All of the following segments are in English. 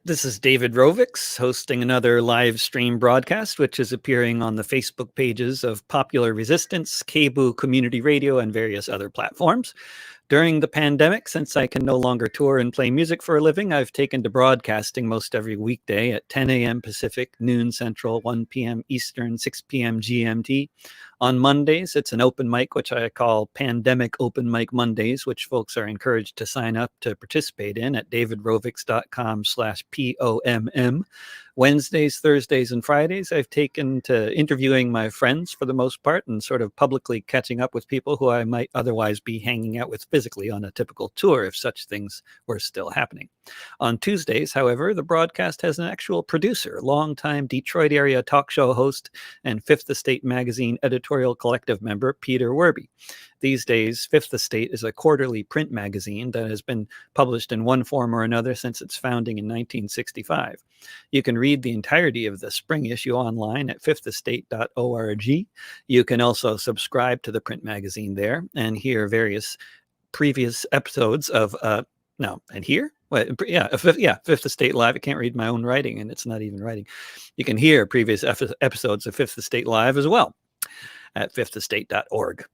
This is David Rovix hosting another live stream broadcast, which is appearing on the Facebook pages of Popular Resistance, Cebu Community Radio, and various other platforms. During the pandemic, since I can no longer tour and play music for a living, I've taken to broadcasting most every weekday at 10 a.m. Pacific, noon Central, 1 p.m. Eastern, 6 p.m. GMT. On Mondays, it's an open mic, which I call Pandemic Open Mic Mondays, which folks are encouraged to sign up to participate in at davidrovix.com/POMM. Wednesdays, Thursdays, and Fridays, I've taken to interviewing my friends for the most part and sort of publicly catching up with people who I might otherwise be hanging out with physically on a typical tour if such things were still happening. On Tuesdays, however, the broadcast has an actual producer, longtime Detroit area talk show host and Fifth Estate magazine editorial collective member Peter Werby. These days, Fifth Estate is a quarterly print magazine that has been published in one form or another since its founding in 1965. You can read the entirety of the spring issue online at fifthestate.org. You can also subscribe to the print magazine there and hear various previous episodes of Fifth Estate Live. I can't read my own writing, and it's not even writing. You can hear previous episodes of Fifth Estate Live as well at fifthestate.org.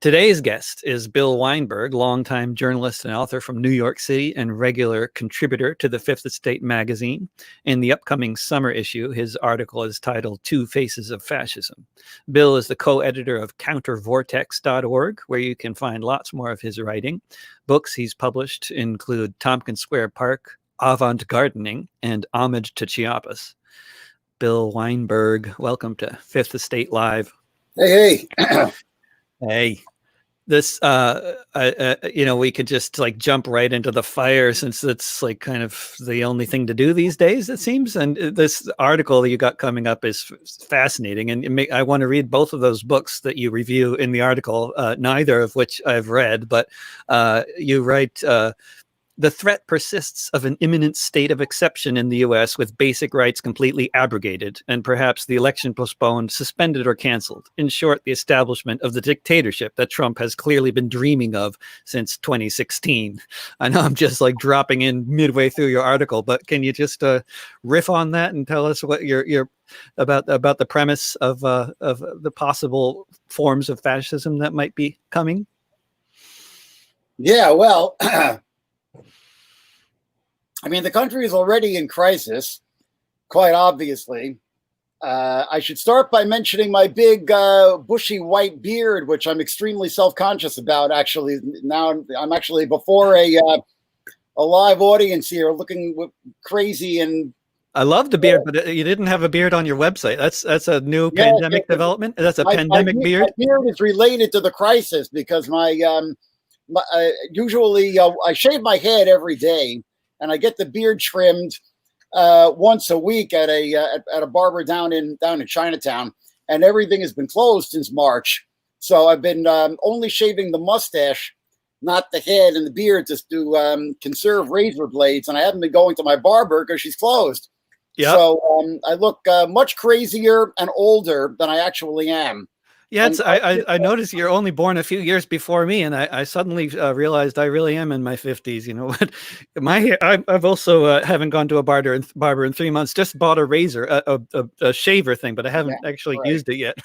Today's guest is Bill Weinberg, longtime journalist and author from New York City and regular contributor to the Fifth Estate magazine. In the upcoming summer issue, his article is titled Faces of Fascism. Bill is the co-editor of countervortex.org, where you can find lots more of his writing. Books he's published include Tompkins Square Park, Avant Gardening, and Homage to Chiapas. Bill Weinberg, welcome to Fifth Estate Live. Hey. Hey, this, we could just like jump right into the fire since it's like kind of the only thing to do these days, it seems. And this article that you got coming up is fascinating. And I want to read both of those books that you review in the article, neither of which I've read, but you write, the threat persists of an imminent state of exception in the U.S. with basic rights completely abrogated and perhaps the election postponed, suspended, or canceled. In short, the establishment of the dictatorship that Trump has clearly been dreaming of since 2016. I know I'm just like dropping in midway through your article, but can you just riff on that and tell us what you're about the premise of the possible forms of fascism that might be coming? Yeah, well, I mean, the country is already in crisis, quite obviously. I should start by mentioning my big bushy white beard, which I'm extremely self-conscious about. Actually, now I'm actually before a live audience here, looking crazy. And I love the beard, but you didn't have a beard on your website. That's a new pandemic development. That's a pandemic beard. My beard is related to the crisis because usually I shave my head every day. And I get the beard trimmed once a week at a barber down in Chinatown, and everything has been closed since March. So I've been only shaving the mustache, not the head and the beard, just to conserve razor blades. And I haven't been going to my barber because she's closed. Yep. So I look much crazier and older than I actually am. Yeah, I noticed you're only born a few years before me, and I suddenly realized I really am in my 50s. You know what? My hair. I've also haven't gone to a barber in 3 months. Just bought a razor, a shaver thing, but I haven't actually used it yet.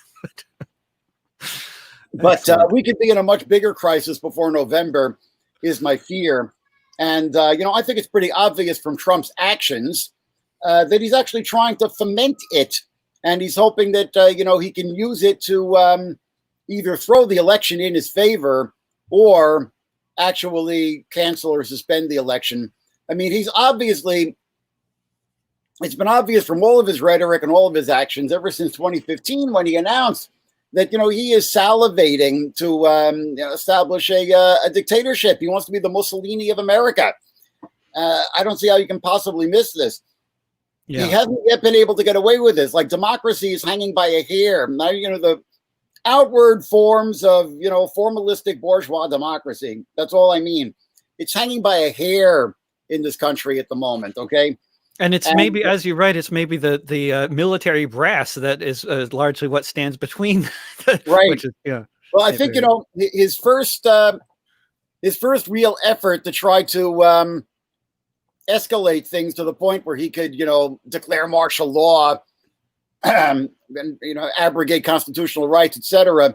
But we could be in a much bigger crisis before November, is my fear. And I think it's pretty obvious from Trump's actions that he's actually trying to foment it. And he's hoping that, he can use it to either throw the election in his favor or actually cancel or suspend the election. I mean, it's been obvious from all of his rhetoric and all of his actions ever since 2015 when he announced that, he is salivating to establish a dictatorship. He wants to be the Mussolini of America. I don't see how you can possibly miss this. Yeah. He hasn't yet been able to get away with this. Like, democracy is hanging by a hair. Now, the outward forms of, formalistic bourgeois democracy. That's all I mean. It's hanging by a hair in this country at the moment, okay? And maybe, as you write, it's maybe the military brass that is largely what stands between. Right. Which is, yeah. Well, I think, his first real effort to try to escalate things to the point where he could, declare martial law, and abrogate constitutional rights, etc.,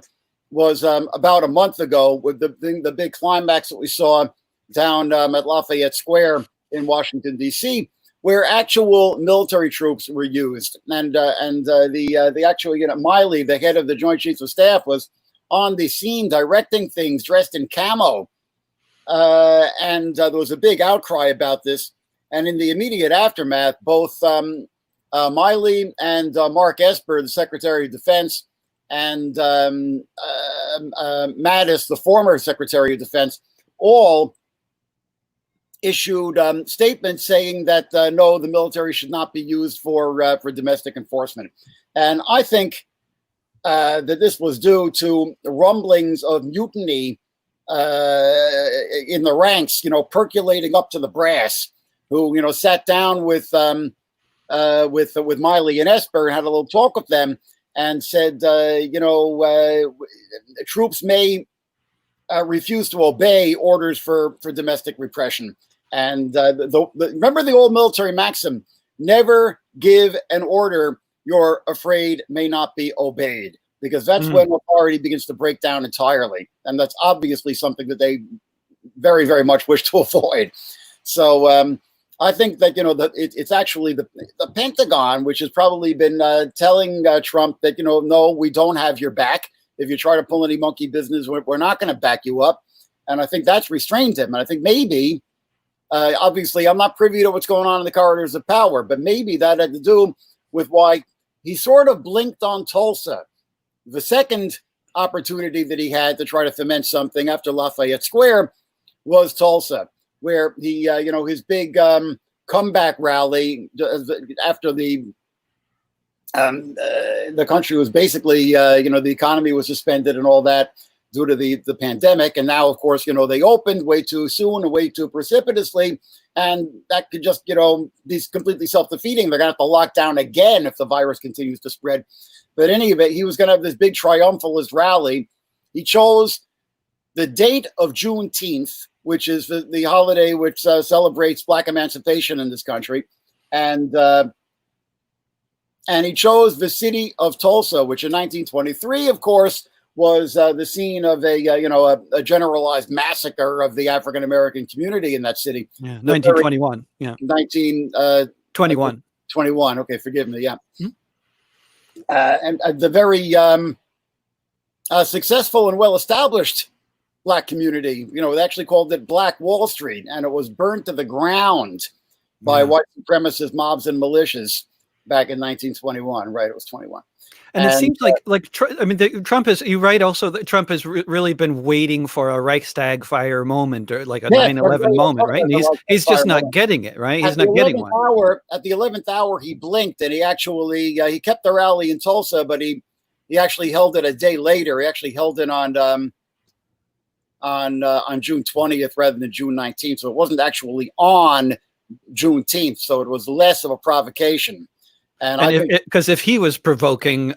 was about a month ago with the big climax that we saw down at Lafayette Square in Washington, D.C., where actual military troops were used, and the actual Miley, the head of the Joint Chiefs of Staff, was on the scene directing things, dressed in camo, and there was a big outcry about this. And in the immediate aftermath, both Miley and Mark Esper, the Secretary of Defense, and Mattis, the former Secretary of Defense, all issued statements saying that no, the military should not be used for domestic enforcement. And I think that this was due to rumblings of mutiny in the ranks, percolating up to the brass, who sat down with Miley and Esper and had a little talk with them and said, troops may refuse to obey orders for domestic repression. And remember the old military maxim: never give an order you're afraid may not be obeyed, because that's when authority begins to break down entirely. And that's obviously something that they very, very much wish to avoid. So I think that, it's actually the Pentagon, which has probably been telling Trump that, no, we don't have your back. If you try to pull any monkey business, we're not going to back you up. And I think that's restrained him. And I think maybe, obviously, I'm not privy to what's going on in the corridors of power, but maybe that had to do with why he sort of blinked on Tulsa. The second opportunity that he had to try to foment something after Lafayette Square was Tulsa, where he, his big comeback rally after the country was basically, the economy was suspended and all that due to the pandemic. And now, of course, they opened way too soon and way too precipitously. And that could just, be completely self-defeating. They're going to have to lock down again if the virus continues to spread. But in any event, he was going to have this big triumphalist rally. He chose the date of Juneteenth, which is the holiday which celebrates Black emancipation in this country. And he chose the city of Tulsa, which in 1923, of course, was the scene of a generalized massacre of the African-American community in that city. Yeah, 1921. Yeah. 21. 21. Okay, forgive me. Yeah. Mm-hmm. And the very successful and well-established Black community, they actually called it Black Wall Street, and it was burned to the ground by white supremacist mobs and militias back in 1921. Right, it was 21. And it seems like Trump is, you write also that Trump has really been waiting for a Reichstag fire moment, or like a 9/11 moment, right? And he's just not getting it, right? He's not getting one. At the 11th hour, he blinked, and he actually he kept the rally in Tulsa, but he actually held it a day later. He actually held it on June 20th rather than June 19th. So it wasn't actually on Juneteenth. So it was less of a provocation. And because if he was provoking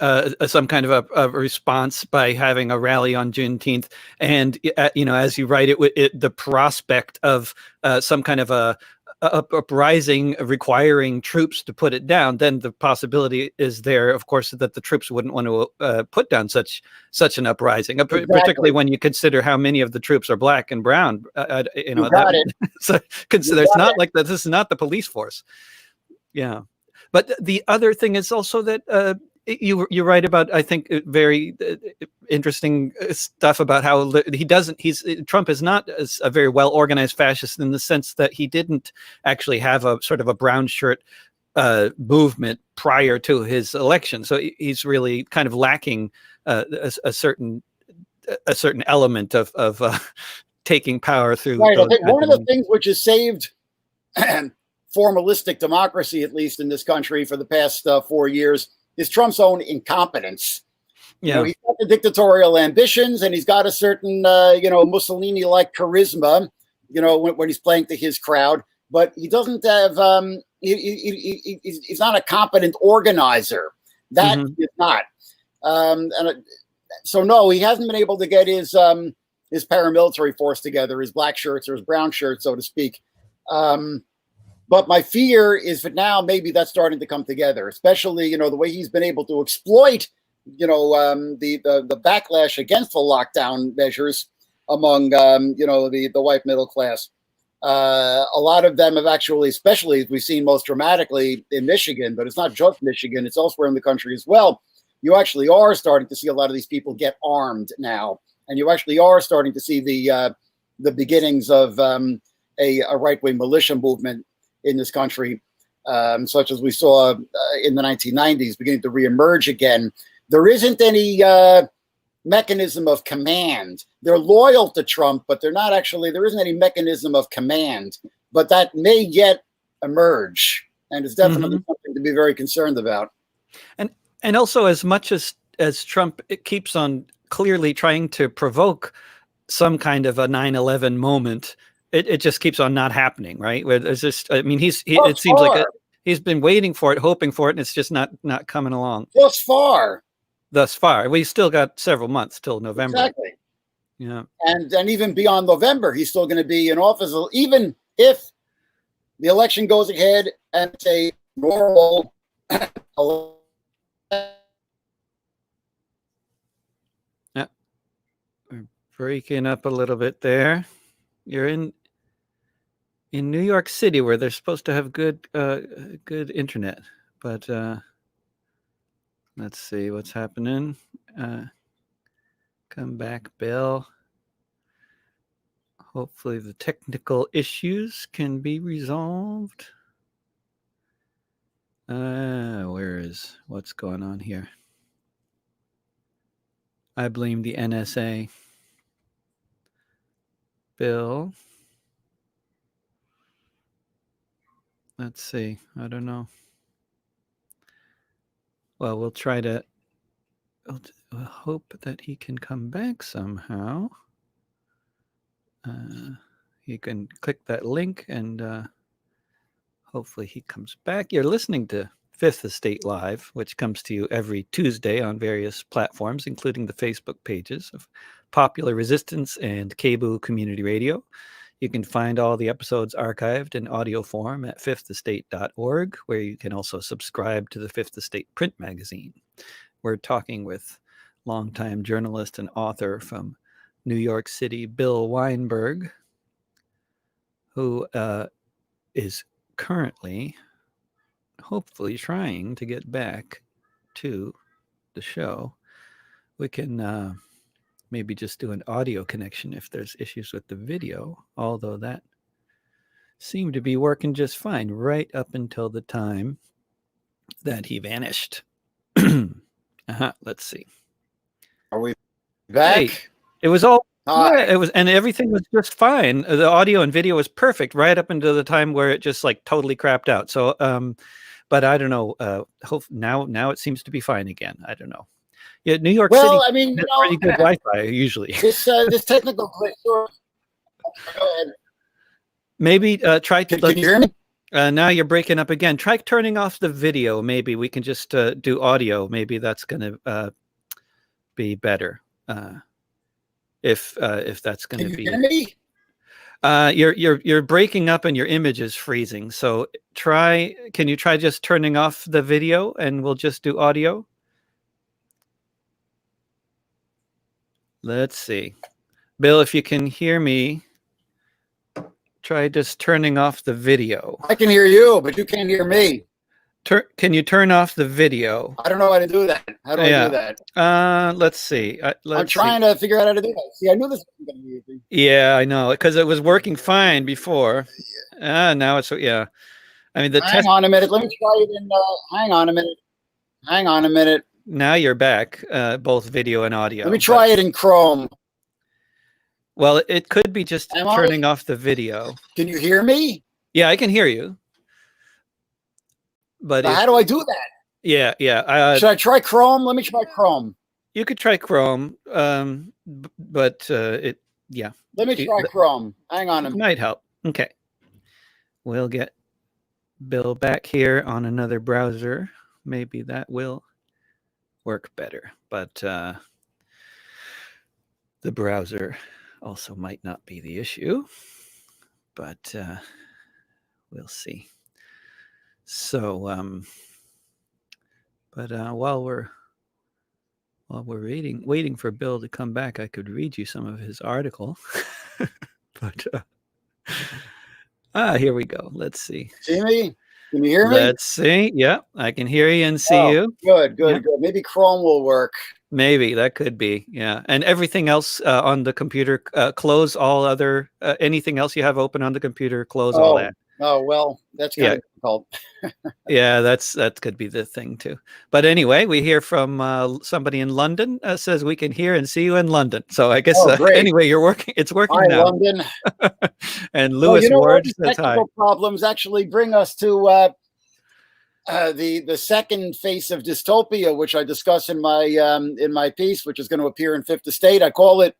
some kind of a response by having a rally on Juneteenth, and as you write it, the prospect of some kind of a uprising requiring troops to put it down, then the possibility is there, of course, that the troops wouldn't want to put down such an uprising, particularly when you consider how many of the troops are Black and brown. So consider it's not like that. This is not the police force. Yeah. But the other thing is also that you write about, I think, very interesting stuff about how Trump is not a very well organized fascist, in the sense that he didn't actually have a sort of a brown shirt movement prior to his election. So he's really kind of lacking a certain element of taking power through. Right. I think one of the things which has saved formalistic democracy, at least in this country, for the past 4 years, is Trump's own incompetence. Yeah, he's got the dictatorial ambitions, and he's got a certain, Mussolini-like charisma, when he's playing to his crowd. But he doesn't have. He's not a competent organizer. That is not. So no, he hasn't been able to get his paramilitary force together, his black shirts or his brown shirts, so to speak. But my fear is that now maybe that's starting to come together, especially, the way he's been able to exploit, the backlash against the lockdown measures among, the white middle class. A lot of them have actually, especially as we've seen most dramatically in Michigan, but it's not just Michigan, it's elsewhere in the country as well. You actually are starting to see a lot of these people get armed now. And you actually are starting to see the beginnings of a right-wing militia movement in this country, such as we saw in the 1990s, beginning to reemerge again. There isn't any mechanism of command. They're loyal to Trump, but there isn't any mechanism of command. But that may yet emerge, and it's definitely something to be very concerned about. And also, as much as Trump keeps on clearly trying to provoke some kind of a 9/11 moment, it just keeps on not happening, right? Where there's just, I mean, it seems like he's been waiting for it, hoping for it, and it's just not coming along. Thus far, we still got several months till November. Exactly. Yeah. And even beyond November, he's still going to be in office, even if the election goes ahead and it's a normal Yeah. We're breaking up a little bit there. You're in New York City, where they're supposed to have good internet, but let's see what's happening. Come back, Bill. Hopefully the technical issues can be resolved. What's going on here? I blame the NSA. Bill. Let's see. I don't know. Well, we'll try to we'll hope that he can come back somehow. You can click that link and hopefully he comes back. You're listening to Fifth Estate Live, which comes to you every Tuesday on various platforms, including the Facebook pages of Popular Resistance and Cable Community Radio. You can find all the episodes archived in audio form at fifthestate.org, where you can also subscribe to the Fifth Estate print magazine. We're talking with longtime journalist and author from New York City, Bill Weinberg, who is currently, hopefully, trying to get back to the show. We can maybe just do an audio connection if there's issues with the video, although that seemed to be working just fine right up until the time that he vanished. Let's see. Are we back? Hey, it was all it was, and everything was just fine. The audio and video was perfect right up until the time where it just like totally crapped out. So but I don't know. Now it seems to be fine again. I don't know. Yeah, New York City. Well, I mean, has pretty good Wi-Fi usually. This technical glitch. Go ahead. Maybe try to. Can you hear me? Now you're breaking up again. Try turning off the video. Maybe we can just do audio. Maybe that's going to be better. If that's going to be. Can you hear me? You're breaking up and your image is freezing. So can you try just turning off the video and we'll just do audio? Let's see. Bill, if you can hear me, try just turning off the video. I can hear you, but you can't hear me. Can you turn off the video? I don't know how to do that. How do I do that? Let's see. I'm trying to figure out how to do that. See, I knew this was going to be easy. Yeah, I know, because it was working fine before. Now it's, yeah. I mean, hang on a minute. Let me try it in. Hang on a minute. Now you're back, both video and audio. Let me try it in Chrome. Well, it could be just turning off the video. Can you hear me? Yeah, I can hear you. But how do I do that? Yeah. Should I try Chrome? Let me try Chrome. You could try Chrome, but yeah. Let me try Chrome. Hang on a minute. Might help. Okay. We'll get Bill back here on another browser. Maybe that will work better. But the browser also might not be the issue. But we'll see. So, but while we're waiting for Bill to come back, I could read you some of his article. But here we go. Let's see. See me? Can you hear me? Let's see. Yeah, I can hear you and see you. Good, good, Yeah. good. Maybe Chrome will work. Maybe that could be. Yeah, and everything else on the computer, close all other anything else you have open on the computer. Close all that. Oh well, that's kind of difficult. Yeah, that could be the thing too. But anyway, we hear from somebody in London says we can hear and see you in London. So I guess anyway, you're working. It's working now. London. And Lewis Ward says hi. Technical problems actually bring us to the second face of dystopia, which I discuss in my piece, which is going to appear in Fifth Estate. I call it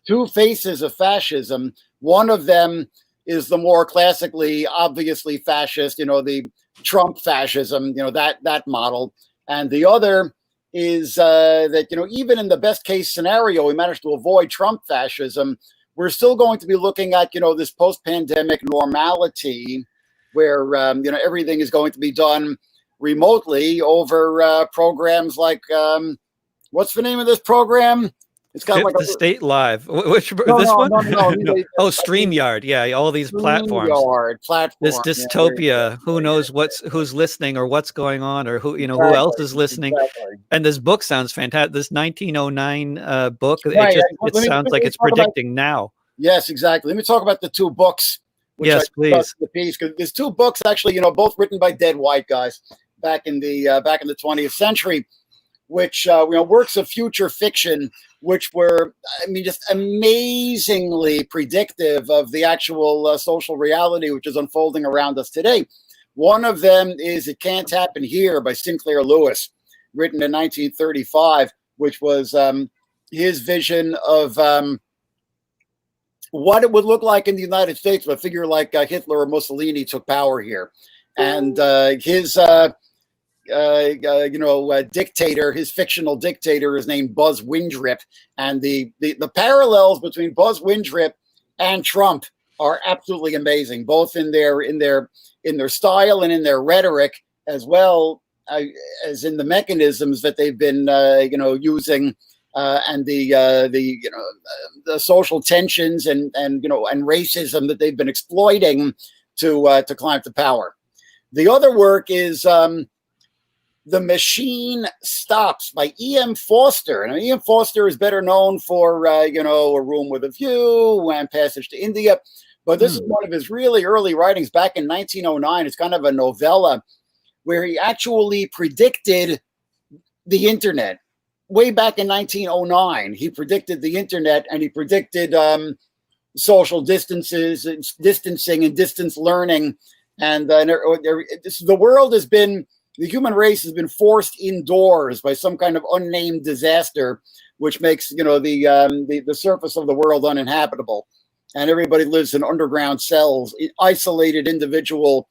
Two Faces of Fascism. One of them is the more classically, obviously fascist, the Trump fascism, that model. And the other is that, even in the best case scenario, we managed to avoid Trump fascism. We're still going to be looking at, this post-pandemic normality where, everything is going to be done remotely over programs like, what's the name of this program? It's got like State Live. Which this one? No. Oh, StreamYard. Yeah, all these platforms. This dystopia. Who knows who's listening or what's going on or who who else is listening? Exactly. And this book sounds fantastic. This 1909 book. Right. It sounds like it's predicting now. Yes, exactly. Let me talk about the two books. Yes, please. The piece, because there's two books actually. Both written by dead white guys back in the 20th century, which works of future fiction, which were, just amazingly predictive of the actual social reality which is unfolding around us today. One of them is It Can't Happen Here by Sinclair Lewis, written in 1935, which was his vision of what it would look like in the United States if a figure like Hitler or Mussolini took power here. And his dictator, his fictional dictator is named Buzz Windrip, and the parallels between Buzz Windrip and Trump are absolutely amazing, both in their style and in their rhetoric, as well as in the mechanisms that they've been using, and the social tensions and racism that they've been exploiting to climb to power. The other work is The Machine Stops by E.M. Forster. And E.M. Forster is better known for, A Room with a View and Passage to India. But this is one of his really early writings back in 1909. It's kind of a novella where he actually predicted the internet. Way back in 1909, he predicted the internet, and he predicted social distancing and distance learning. And the human race has been forced indoors by some kind of unnamed disaster, which makes the surface of the world uninhabitable, and everybody lives in underground cells, isolated individual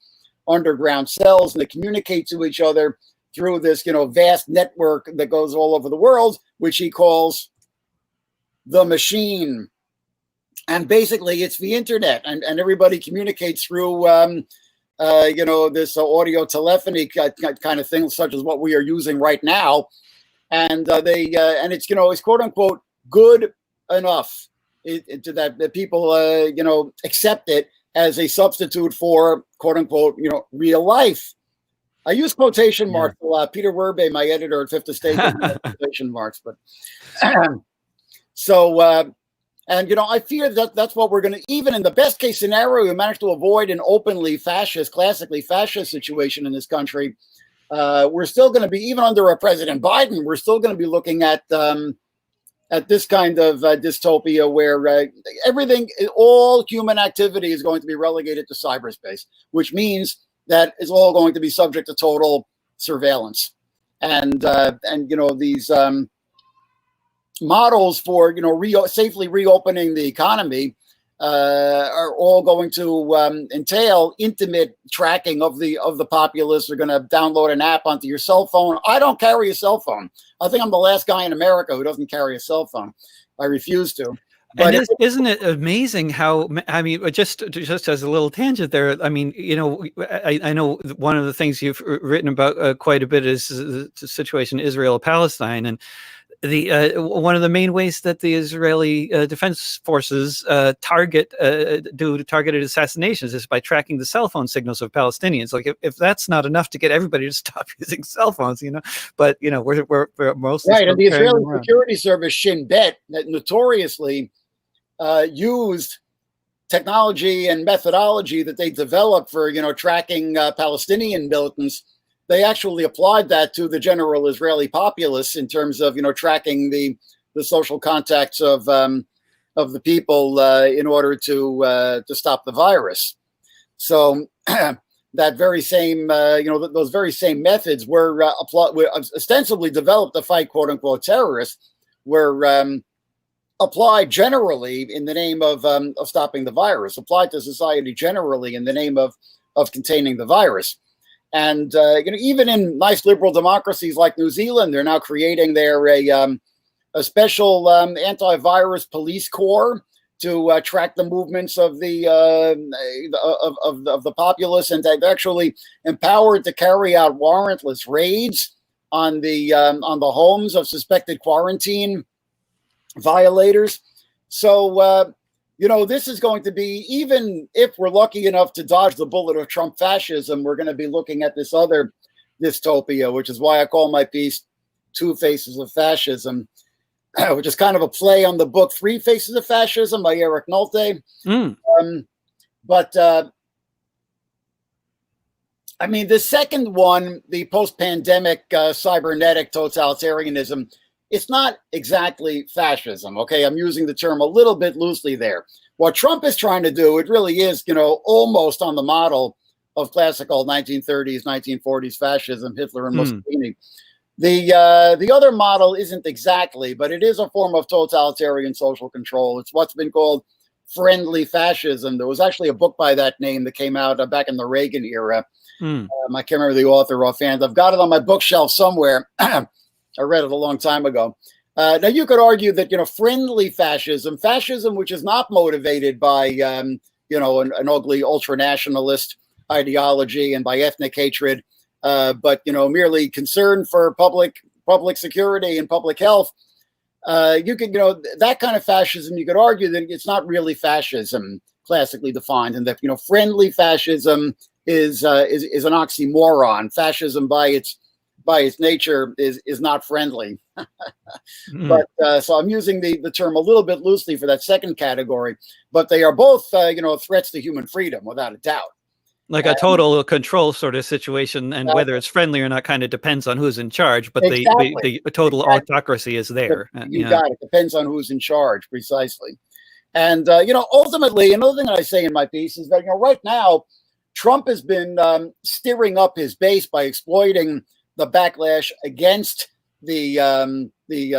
underground cells, and they communicate to each other through this vast network that goes all over the world, which he calls the machine. And basically, it's the internet, and everybody communicates through this audio telephony kind of thing, such as what we are using right now. And it's it's quote unquote good enough that people accept it as a substitute for quote unquote real life. I use quotation marks a lot. Peter Werbe, my editor at Fifth Estate, quotation marks, but I fear that that's what we're going to, even in the best case scenario, we managed to avoid an openly fascist, classically fascist situation in this country. We're still going to be, even under President Biden, we're still going to be looking at this kind of dystopia where all human activity is going to be relegated to cyberspace, which means that it's all going to be subject to total surveillance. And these models for safely reopening the economy are all going to entail intimate tracking of the populace. They're going to download an app onto your cell phone. I don't carry a cell phone. I think I'm the last guy in America who doesn't carry a cell phone. I refuse to. But isn't it amazing how, I mean, just as a little tangent there, I mean, you know, I know one of the things you've written about quite a bit is the situation Israel-Palestine, and the one of the main ways that the Israeli defense forces do targeted assassinations is by tracking the cell phone signals of Palestinians. Like if that's not enough to get everybody to stop using cell phones, you know, but you know we're mostly right, and the Israeli them security service Shin Bet that notoriously used technology and methodology that they developed for tracking Palestinian militants. They actually applied that to the general Israeli populace in terms of tracking the social contacts of the people in order to stop the virus. So that very same those very same methods were ostensibly developed to fight quote unquote terrorists, were applied generally in the name of stopping the virus, applied to society generally in the name of containing the virus. And even in nice liberal democracies like New Zealand, they're now creating a special antivirus police corps to track the movements of the populace, and they're actually empowered to carry out warrantless raids on the homes of suspected quarantine violators. So this is going to be, even if we're lucky enough to dodge the bullet of Trump fascism, we're going to be looking at this other dystopia, which is why I call my piece Two Faces of Fascism, which is kind of a play on the book Three Faces of Fascism by Eric Nolte. I mean, the second one, the post-pandemic cybernetic totalitarianism, it's not exactly fascism, okay? I'm using the term a little bit loosely there. What Trump is trying to do, it really is, almost on the model of classical 1930s, 1940s fascism, Hitler and Mussolini. The other model isn't exactly, but it is a form of totalitarian social control. It's what's been called friendly fascism. There was actually a book by that name that came out back in the Reagan era. I can't remember the author offhand. I've got it on my bookshelf somewhere. I read it a long time ago. Now, you could argue that, friendly fascism which is not motivated by, an ugly ultranationalist ideology and by ethnic hatred, but, merely concern for public security and public health, you could, that kind of fascism, you could argue that it's not really fascism classically defined, and that, friendly fascism is an oxymoron. Fascism by its nature is not friendly. But so I'm using the term a little bit loosely for that second category, but they are both threats to human freedom without a doubt. Like a total control sort of situation, and whether it's friendly or not kind of depends on who's in charge, but the total autocracy is there. You got it. Depends on who's in charge, precisely. And ultimately, another thing that I say in my piece is that right now Trump has been steering up his base by exploiting the backlash against the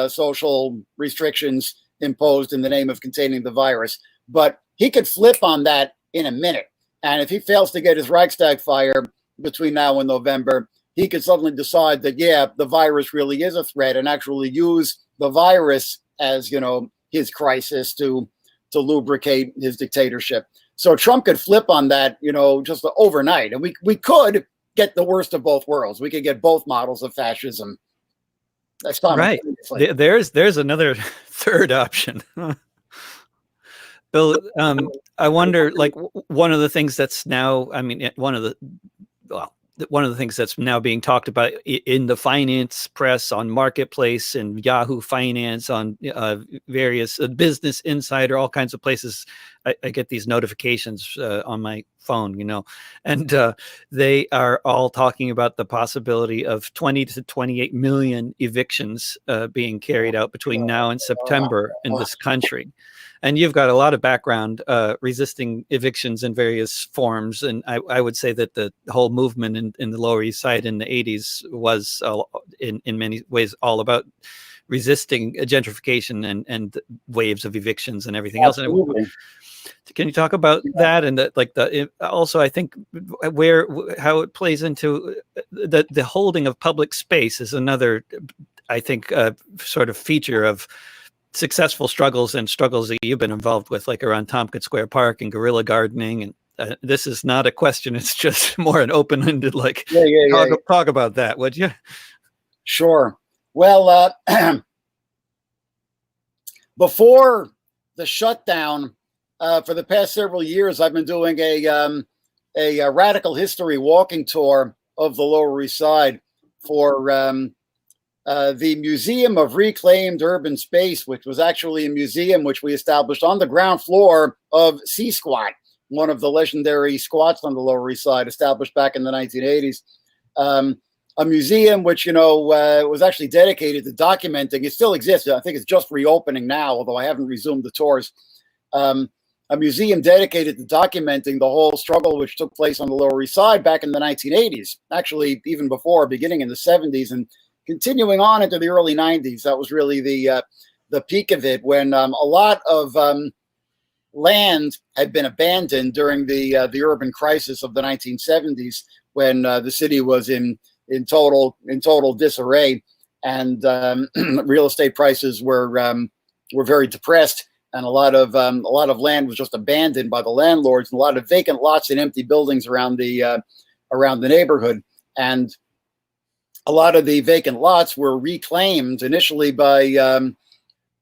social restrictions imposed in the name of containing the virus. But he could flip on that in a minute. And if he fails to get his Reichstag fire between now and November, he could suddenly decide that, the virus really is a threat, and actually use the virus as, his crisis to lubricate his dictatorship. So Trump could flip on that, just overnight. And we could get the worst of both worlds. We could get both models of fascism. That's right. There's another third option. Bill, I wonder, like, one of the things that's now, one of the things that's now being talked about in the finance press, on Marketplace and Yahoo Finance, on various Business Insider, all kinds of places. I get these notifications on my phone, and they are all talking about the possibility of 20 to 28 million evictions being carried out between now and September in this country. And you've got a lot of background resisting evictions in various forms. And I would say that the whole movement in the Lower East Side in the 80s was in many ways all about resisting gentrification and waves of evictions and everything else. Can you talk about that? And also, I think how it plays into the holding of public space is another, I think, sort of feature of successful struggles and struggles that you've been involved with, like around Tompkins Square Park and guerrilla gardening. And this is not a question. It's just more an open-ended, like, talk about that, would you? Sure. Well, before the shutdown, for the past several years, I've been doing a radical history walking tour of the Lower East Side for the Museum of Reclaimed Urban Space, which was actually a museum which we established on the ground floor of C-Squat, one of the legendary squats on the Lower East Side, established back in the 1980s. A museum which, was actually dedicated to documenting. It still exists. I think it's just reopening now, although I haven't resumed the tours. A museum dedicated to documenting the whole struggle which took place on the Lower East Side back in the 1980s, actually even before, beginning in the 70s and continuing on into the early 90s. That was really the peak of it, when a lot of land had been abandoned during the urban crisis of the 1970s, when the city was in total disarray, and real estate prices were very depressed, and a lot of land was just abandoned by the landlords, and a lot of vacant lots and empty buildings around the neighborhood. And a lot of the vacant lots were reclaimed initially by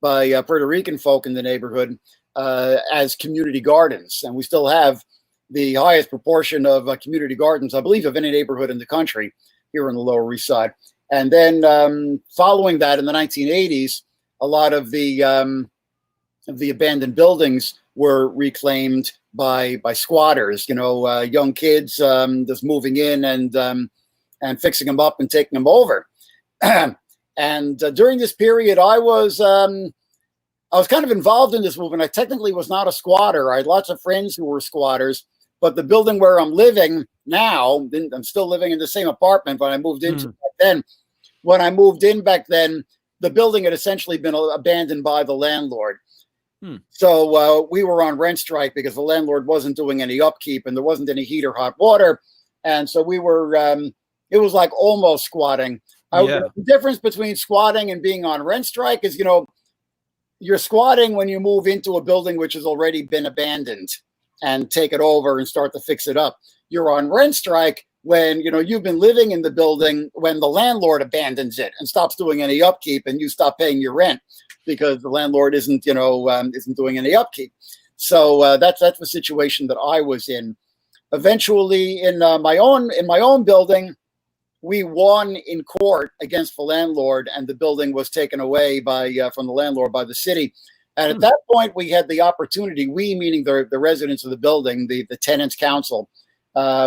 Puerto Rican folk in the neighborhood as community gardens, and we still have the highest proportion of community gardens, I believe, of any neighborhood in the country here on the Lower East Side. And then following that, in the 1980s, a lot of the abandoned buildings were reclaimed by squatters. Young kids just moving in and fixing them up and taking them over. And during this period, I was kind of involved in this movement. I technically was not a squatter. I had lots of friends who were squatters, but the building where I'm living now, I'm still living in the same apartment, but I moved into back then. When I moved in back then, the building had essentially been abandoned by the landlord. So we were on rent strike because the landlord wasn't doing any upkeep and there wasn't any heat or hot water. And so we were, it was like almost squatting. The difference between squatting and being on rent strike is, you're squatting when you move into a building which has already been abandoned and take it over and start to fix it up. You're on rent strike when, you've been living in the building when the landlord abandons it and stops doing any upkeep, and you stop paying your rent because the landlord isn't doing any upkeep. So that's the situation that I was in. Eventually, in my own building, we won in court against the landlord, and the building was taken away from the landlord by the city. And at that point, we had the opportunity, we meaning the residents of the building, the tenants council,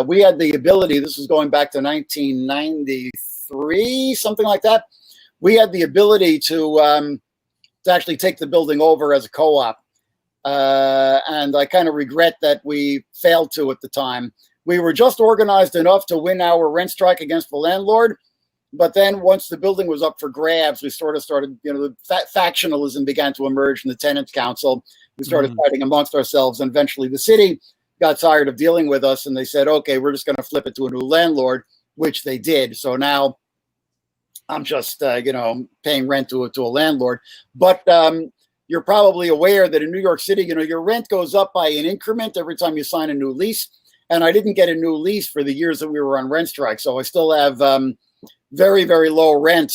we had the ability, this was going back to 1993, something like that. We had the ability to actually take the building over as a co-op. And I kind of regret that we failed to at the time. We were just organized enough to win our rent strike against the landlord. But then once the building was up for grabs, we sort of started, the factionalism began to emerge in the tenants council. We started fighting amongst ourselves, and eventually the city got tired of dealing with us, and they said, okay, we're just going to flip it to a new landlord, which they did. So now I'm just, paying rent to a landlord. But you're probably aware that in New York City, your rent goes up by an increment every time you sign a new lease. And I didn't get a new lease for the years that we were on rent strike. So I still have very, very low rent.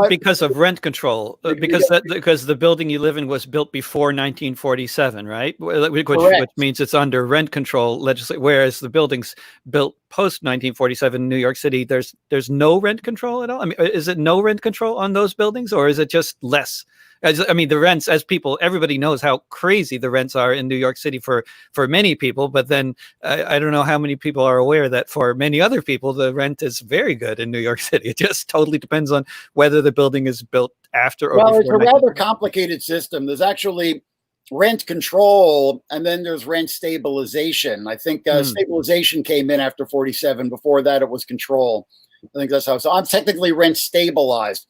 Because of rent control, because the building you live in was built before 1947, right? Which means it's under rent control legislation. Whereas the buildings built post 1947 in New York City, there's no rent control at all. I mean, is it no rent control on those buildings, or is it just less? The rents, everybody knows how crazy the rents are in New York City for many people, but then I don't know how many people are aware that for many other people, the rent is very good in New York City. It just totally depends on whether the building is built after or before. Well, it's a rather complicated system. There's actually rent control, and then there's rent stabilization. I think stabilization came in after 47. Before that, it was control. I think that's how. So I'm technically rent stabilized.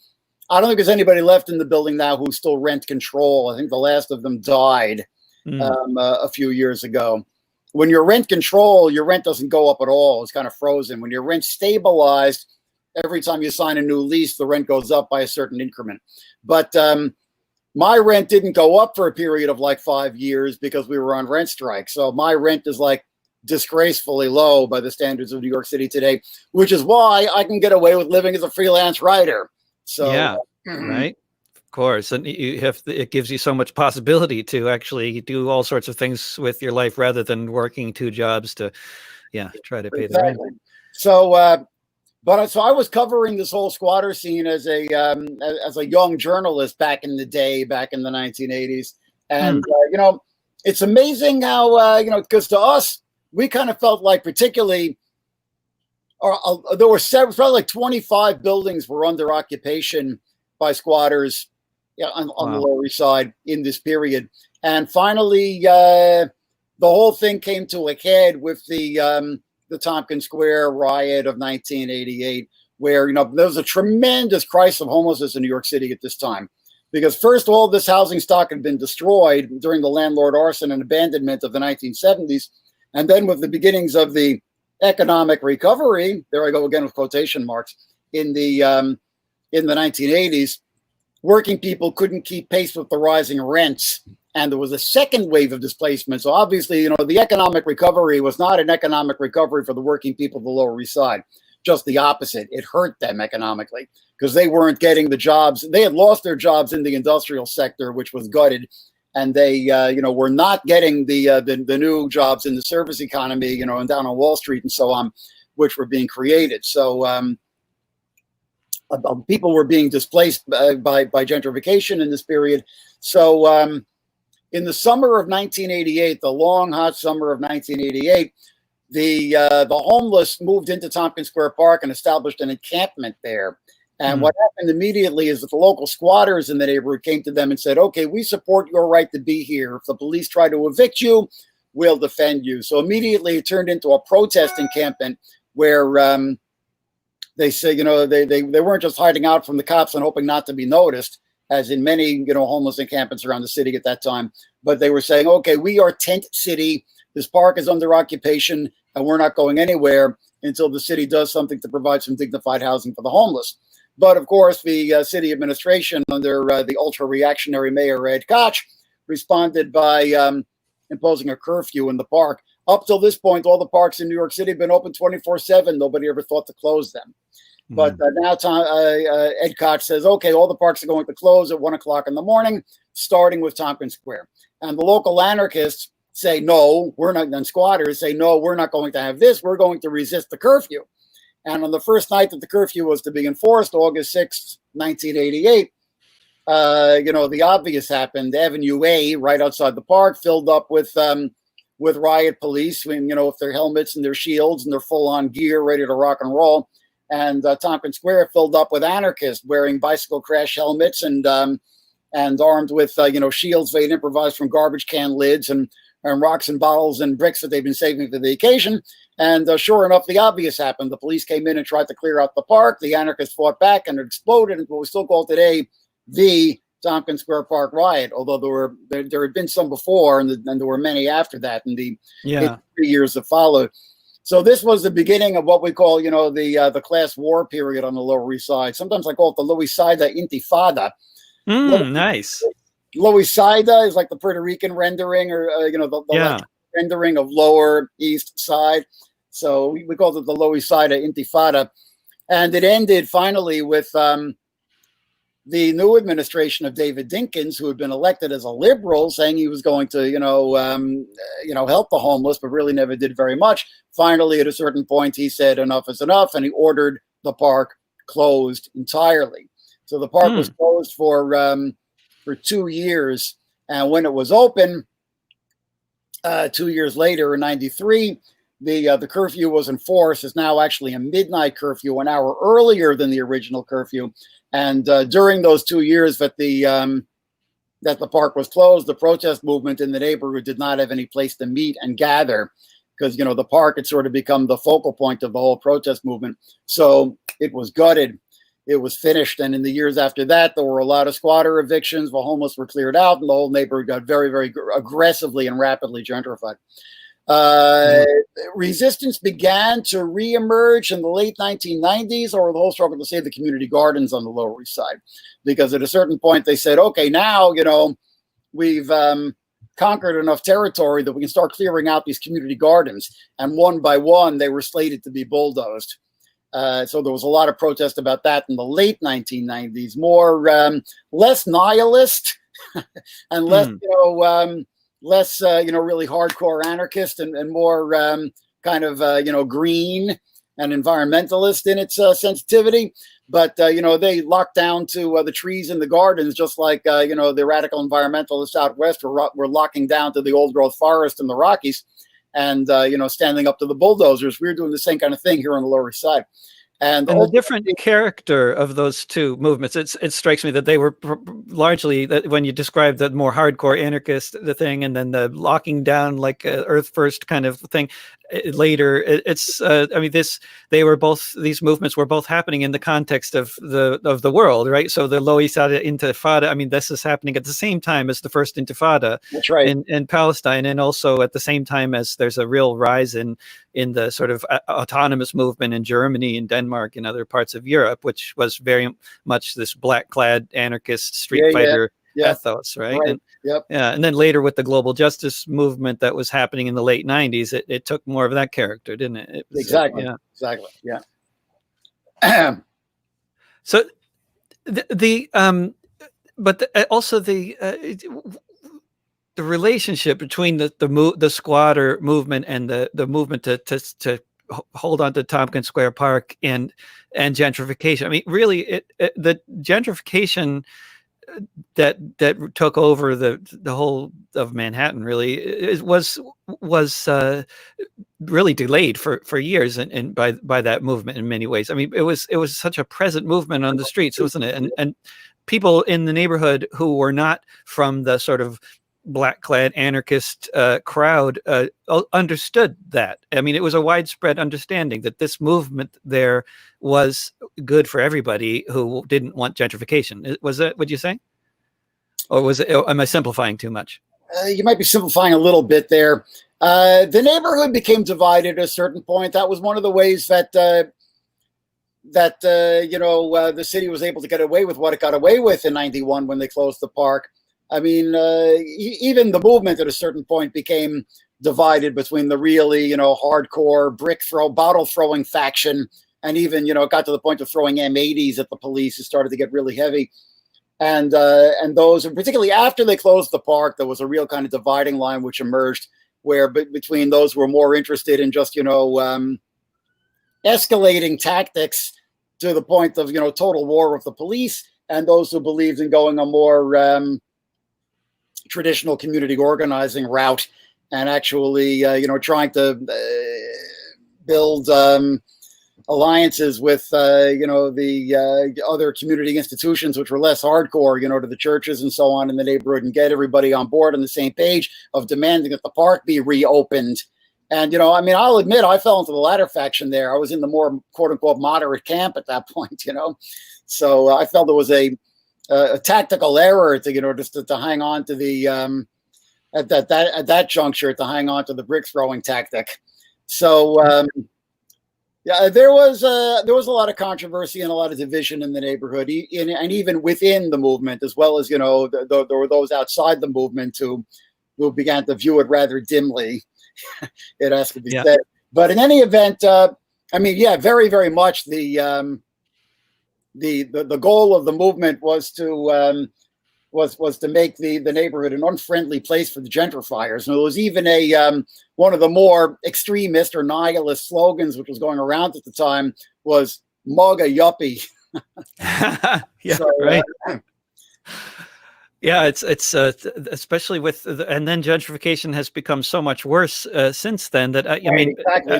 I don't think there's anybody left in the building now who's still rent control. I think the last of them died a few years ago. When you're rent control, your rent doesn't go up at all. It's kind of frozen. When you're rent stabilized, every time you sign a new lease, the rent goes up by a certain increment. But my rent didn't go up for a period of like 5 years because we were on rent strike. So my rent is like disgracefully low by the standards of New York City today, which is why I can get away with living as a freelance writer. So, yeah, right. Of course. And you have, it gives you so much possibility to actually do all sorts of things with your life rather than working two jobs to, try to pay the rent. So, so I was covering this whole squatter scene as a young journalist back in the day, back in the 1980s. And, it's amazing how, because to us, we kind of felt like particularly, there were probably like 25 buildings were under occupation by squatters on the Lower East Side in this period. And finally, the whole thing came to a head with the Tompkins Square riot of 1988, where, there was a tremendous crisis of homelessness in New York City at this time. Because first of all, this housing stock had been destroyed during the landlord arson and abandonment of the 1970s. And then with the beginnings of the economic recovery, there I go again with quotation marks, in the 1980s, working people couldn't keep pace with the rising rents. And there was a second wave of displacement. So obviously, the economic recovery was not an economic recovery for the working people of the Lower East Side. Just the opposite. It hurt them economically because they weren't getting the jobs. They had lost their jobs in the industrial sector, which was gutted. And they, were not getting the new jobs in the service economy, and down on Wall Street and so on, which were being created. So people were being displaced by gentrification in this period. So in the summer of 1988, the long, hot summer of 1988, the homeless moved into Tompkins Square Park and established an encampment there. And what happened immediately is that the local squatters in the neighborhood came to them and said, okay, we support your right to be here. If the police try to evict you, we'll defend you. So immediately it turned into a protest encampment where they say, they weren't just hiding out from the cops and hoping not to be noticed, as in many, homeless encampments around the city at that time. But they were saying, okay, we are Tent City. This park is under occupation and we're not going anywhere until the city does something to provide some dignified housing for the homeless. But of course, the city administration under the ultra-reactionary mayor, Ed Koch, responded by imposing a curfew in the park. Up till this point, all the parks in New York City have been open 24/7. Nobody ever thought to close them. But now Ed Koch says, okay, all the parks are going to close at 1 o'clock in the morning, starting with Tompkins Square. And the local anarchists say, no, we're not, and squatters say, no, we're not going to have this. We're going to resist the curfew. And on the first night that the curfew was to be enforced, August 6th, 1988, the obvious happened. Avenue A, right outside the park, filled up with riot police, with their helmets and their shields and their full-on gear, ready to rock and roll. And Tompkins Square filled up with anarchists wearing bicycle crash helmets and armed with shields they'd improvised from garbage can lids and rocks and bottles and bricks that they've been saving for the occasion. And sure enough, the obvious happened. The police came in and tried to clear out the park. The anarchists fought back and it exploded into what we still call today the Tompkins Square Park riot, although there had been some before and there were many after that in the 3 years that followed. So this was the beginning of what we call, the class war period on the Lower East Side. Sometimes I call it the Lower East Side Intifada. Nice. Lower East Side is like the Puerto Rican rendering, or the rendering of Lower East Side. So we called it the Lower East Side Intifada, and it ended finally with the new administration of David Dinkins, who had been elected as a liberal, saying he was going to, help the homeless, but really never did very much. Finally, at a certain point, he said enough is enough, and he ordered the park closed entirely. So the park was closed for 2 years, and when it was open 2 years later in '93, the curfew was enforced. It's now actually a midnight curfew, an hour earlier than the original curfew. And during those 2 years that the park was closed, the protest movement in the neighborhood did not have any place to meet and gather, because the park had sort of become the focal point of the whole protest movement. So it was gutted. It was finished. And in the years after that, there were a lot of squatter evictions. The homeless were cleared out, and the whole neighborhood got very, very aggressively and rapidly gentrified. Resistance began to reemerge in the late 1990s over the whole struggle to save the community gardens on the Lower East Side, because at a certain point they said, okay, now, we've conquered enough territory that we can start clearing out these community gardens. And one by one, they were slated to be bulldozed. So there was a lot of protest about that in the late 1990s, less nihilist and less, really hardcore anarchist and more green and environmentalist in its sensitivity. But, they locked down to the trees in the gardens, just like, the radical environmentalists out west were locking down to the old growth forest in the Rockies and, standing up to the bulldozers. We're doing the same kind of thing here on the Lower East Side. And the different character of those two movements, it strikes me that they were largely, that when you describe the more hardcore anarchist, the thing, and then the locking down, like Earth First kind of thing, later, these movements were both happening in the context of the world, right? So the Lower East Side Intifada, this is happening at the same time as the first Intifada. That's right. in Palestine, and also at the same time as there's a real rise in the sort of autonomous movement in Germany and Denmark and other parts of Europe, which was very much this black-clad anarchist street fighter ethos, right? And, and then later with the global justice movement that was happening in the late 90s, it took more of that character, didn't it? It was, exactly. So also the relationship between the squatter movement and the movement to hold on to Tompkins Square Park and gentrification. Really, the gentrification that took over the whole of Manhattan really was really delayed for years and by that movement in many ways. It was such a present movement on the streets, wasn't it? And people in the neighborhood who were not from the sort of black-clad anarchist crowd understood that. It was a widespread understanding that this movement there was good for everybody who didn't want gentrification. Was that what you say? Or am I simplifying too much? You might be simplifying a little bit there. The neighborhood became divided at a certain point. That was one of the ways that the city was able to get away with what it got away with in '91 when they closed the park. Even the movement at a certain point became divided between the really, hardcore bottle throwing faction, and even, it got to the point of throwing M80s at the police. It started to get really heavy. And those, and particularly after they closed the park, there was a real kind of dividing line which emerged where between those who were more interested in just, escalating tactics to the point of, total war with the police, and those who believed in going a more traditional community organizing route and actually, trying to build alliances with, the other community institutions, which were less hardcore, to the churches and so on in the neighborhood, and get everybody on board on the same page of demanding that the park be reopened. And, I'll admit I fell into the latter faction there. I was in the more quote unquote moderate camp at that point, So I felt there was a tactical error to, just to hang on to the, at that juncture, to hang on to the brick throwing tactic. So, there was a lot of controversy and a lot of division in the neighborhood, and even within the movement, as well as, there were those outside the movement who began to view it rather dimly. It has to be said. But in any event, very, very much the goal of the movement was to make the neighborhood an unfriendly place for the gentrifiers. And it was even one of the more extremist or nihilist slogans which was going around at the time was "Mug a yuppie." Right. Yeah, it's especially with and then gentrification has become so much worse since then that exactly.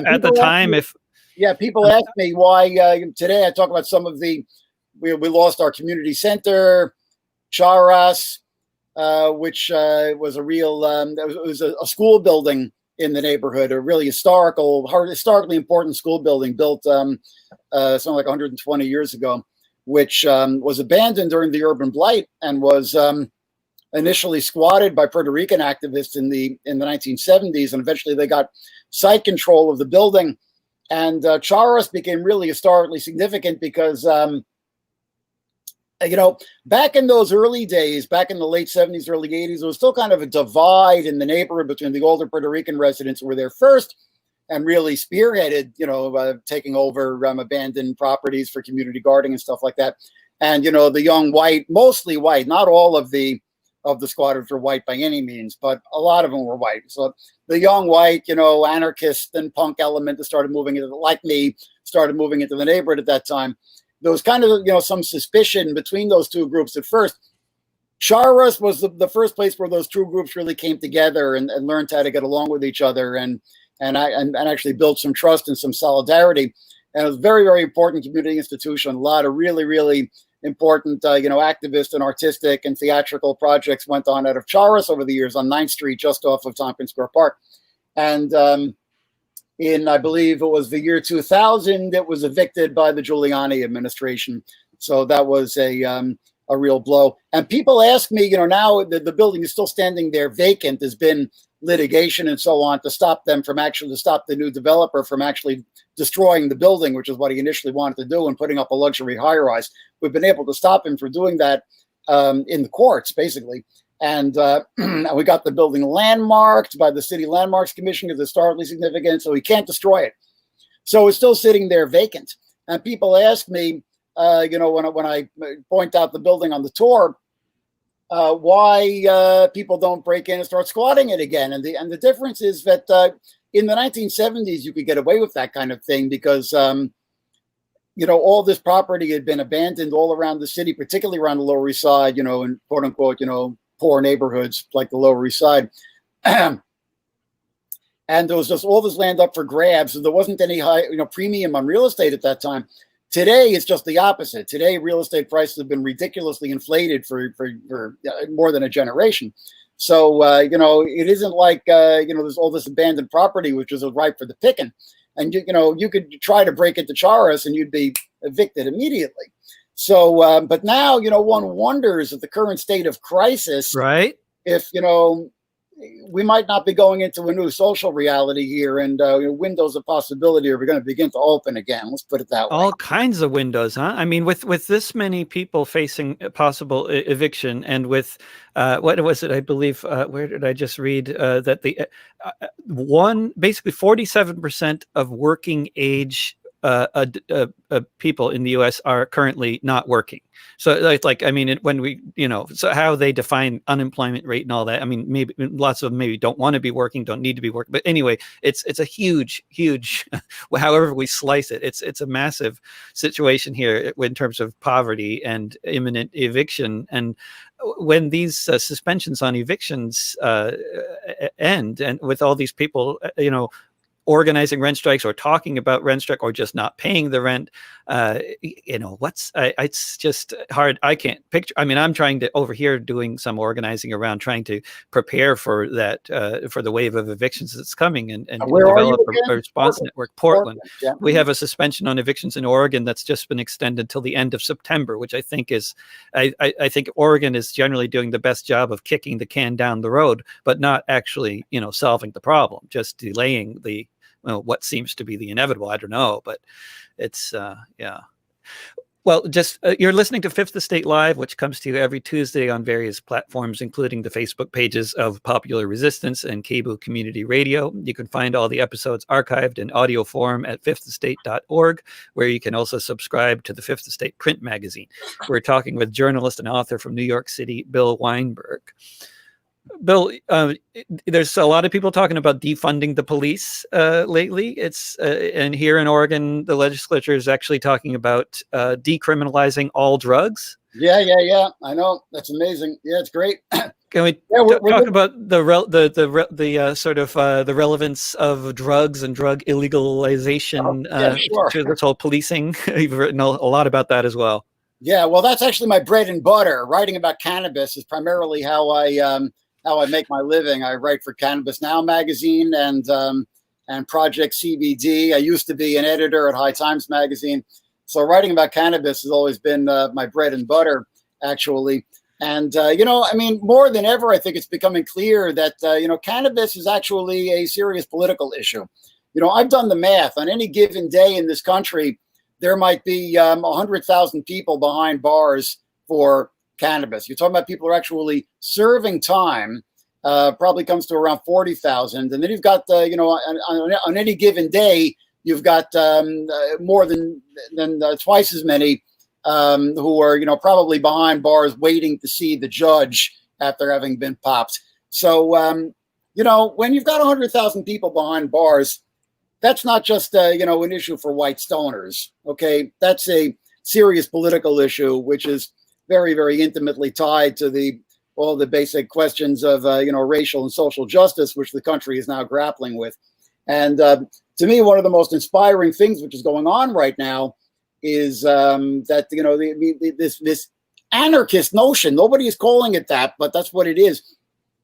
At the time, people ask me why today I talk about some of we lost our community center, Chiapas, which was a real it was a school building in the neighborhood, a really historically important school building built something like 120 years ago, which was abandoned during the urban blight and was initially squatted by Puerto Rican activists in the 1970s, and eventually they got site control of the building. And Charas became really historically significant because, back in those early days, back in the late 70s, early 80s, there was still kind of a divide in the neighborhood between the older Puerto Rican residents who were there first and really spearheaded, taking over abandoned properties for community gardening and stuff like that. And, the young white, mostly white, not all of the squatters were white by any means, but a lot of them were white. So the young white, anarchist and punk element that started moving into, like me, started moving into the neighborhood at that time. There was kind of, some suspicion between those two groups at first. Charas was the first place where those two groups really came together and learned how to get along with each other and actually build some trust and some solidarity. And it was a very, very important community institution. A lot of really, really important, activist and artistic and theatrical projects went on out of Charas over the years on 9th Street, just off of Tompkins Square Park. And in, I believe it was the year 2000, it was evicted by the Giuliani administration. So that was a real blow. And people ask me, now the building is still standing there vacant. There's been litigation and so on to stop the new developer from actually destroying the building, which is what he initially wanted to do, and putting up a luxury high-rise. We've been able to stop him from doing that in the courts, basically. And we got the building landmarked by the City Landmarks Commission because it's historically significant, so he can't destroy it. So it's still sitting there vacant. And people ask me, when I point out the building on the tour, why people don't break in and start squatting it again. And the difference is that in the 1970s, you could get away with that kind of thing because, all this property had been abandoned all around the city, particularly around the Lower East Side, in quote unquote, poor neighborhoods like the Lower East Side. And there was just all this land up for grabs. So there wasn't any high, premium on real estate at that time. Today, it's just the opposite. Today, real estate prices have been ridiculously inflated for more than a generation. So, it isn't like, there's all this abandoned property, which is ripe for the picking. And, you could try to break into Charas and you'd be evicted immediately. So, but now, one wonders at the current state of crisis, right? If, we might not be going into a new social reality here, and windows of possibility are going to begin to open again. Let's put it that way. All kinds of windows, huh? I mean, with this many people facing a possible eviction, and with what was it? I believe where did I just read that the basically 47% of working age people in the U.S. are currently not working. So when we, so how they define unemployment rate and all that, I mean, maybe lots of them maybe don't want to be working, don't need to be working. But anyway, it's a huge, however we slice it, it's a massive situation here in terms of poverty and imminent eviction. And when these suspensions on evictions end, and with all these people, organizing rent strikes or talking about rent strike or just not paying the rent, it's just hard. I can't picture. I mean, I'm trying to over here doing some organizing around trying to prepare for that, for the wave of evictions that's coming and develop a response network. Portland. Yeah. We have a suspension on evictions in Oregon that's just been extended till the end of September, which I think is, I think Oregon is generally doing the best job of kicking the can down the road, but not actually, solving the problem, just delaying the, what seems to be the inevitable. I don't know, but it's, yeah. Well, just you're listening to Fifth Estate Live, which comes to you every Tuesday on various platforms, including the Facebook pages of Popular Resistance and Cable Community Radio. You can find all the episodes archived in audio form at fifthestate.org, where you can also subscribe to the Fifth Estate print magazine. We're talking with journalist and author from New York City, Bill Weinberg. Bill, there's a lot of people talking about defunding the police lately. It's and here in Oregon, the legislature is actually talking about decriminalizing all drugs. Yeah. I know, that's amazing. Yeah, it's great. Can we talk about the sort of the relevance of drugs and drug illegalization sure. to this whole policing? You've written a lot about that as well. Yeah, well, that's actually my bread and butter. Writing about cannabis is primarily how I make my living. I write for Cannabis Now magazine and Project CBD. I used to be an editor at High Times magazine. So writing about cannabis has always been my bread and butter, actually. And, I mean, more than ever, I think it's becoming clear that, cannabis is actually a serious political issue. I've done the math. On any given day in this country, there might be 100,000 people behind bars for cannabis. You're talking about people who are actually serving time, probably comes to around 40,000. And then you've got, on any given day, you've got more than twice as many who are, probably behind bars waiting to see the judge after having been popped. So, when you've got 100,000 people behind bars, that's not just, an issue for white stoners. Okay. That's a serious political issue, which is very, very intimately tied to all the basic questions of, racial and social justice, which the country is now grappling with. And to me, one of the most inspiring things which is going on right now is that this anarchist notion. Nobody is calling it that, but that's what it is.